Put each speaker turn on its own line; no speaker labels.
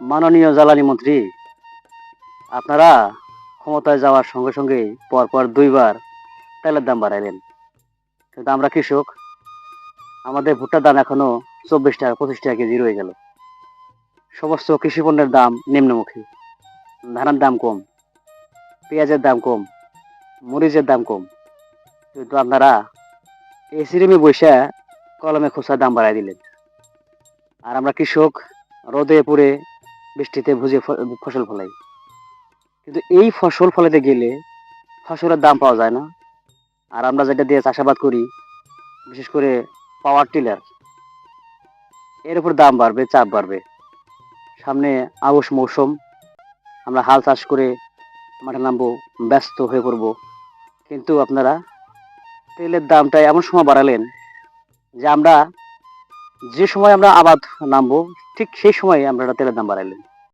মাননীয় জ্বালানি মন্ত্রী, আপনারা ক্ষমতায় যাওয়ার সঙ্গে সঙ্গেই পরপর ২ বার তেলের দাম বাড়াইলেন। কিন্তু আমরা কৃষক, আমাদের ভুট্টার দাম এখনো ২৪ টাকা ২৫ টাকা কেজি রয়ে গেল। সমস্ত কৃষি পণ্যের দাম নিম্নমুখী। ধানের দাম কম, পেঁয়াজের দাম কম, মরিচের দাম কম। কিন্তু আপনারা এসি রুমে বইসা কলমে খোঁচা দাম বাড়াই দিলেন। আর আমরা কৃষক রোদে পুড়ে বৃষ্টিতে ভিজে ফসল ফলাই। কিন্তু এই ফসল ফলাতে গেলে ফসলের দাম পাওয়া যায় না। আর আমরা যেটা দিয়ে চাষাবাদ করি, বিশেষ করে পাওয়ার টিলার, এর উপর দাম বাড়বে, চাপ বাড়বে। সামনে আউশ মৌসুম, আমরা হাল চাষ করে মাঠে নামবো, ব্যস্ত হয়ে পড়বো। কিন্তু আপনারা তেলের দামটা এমন সময় বাড়ালেন যে আমরা যে সময় আমরা আবাদ নামবো ঠিক সেই সময় আমরা তেলের দাম বাড়াইলেন।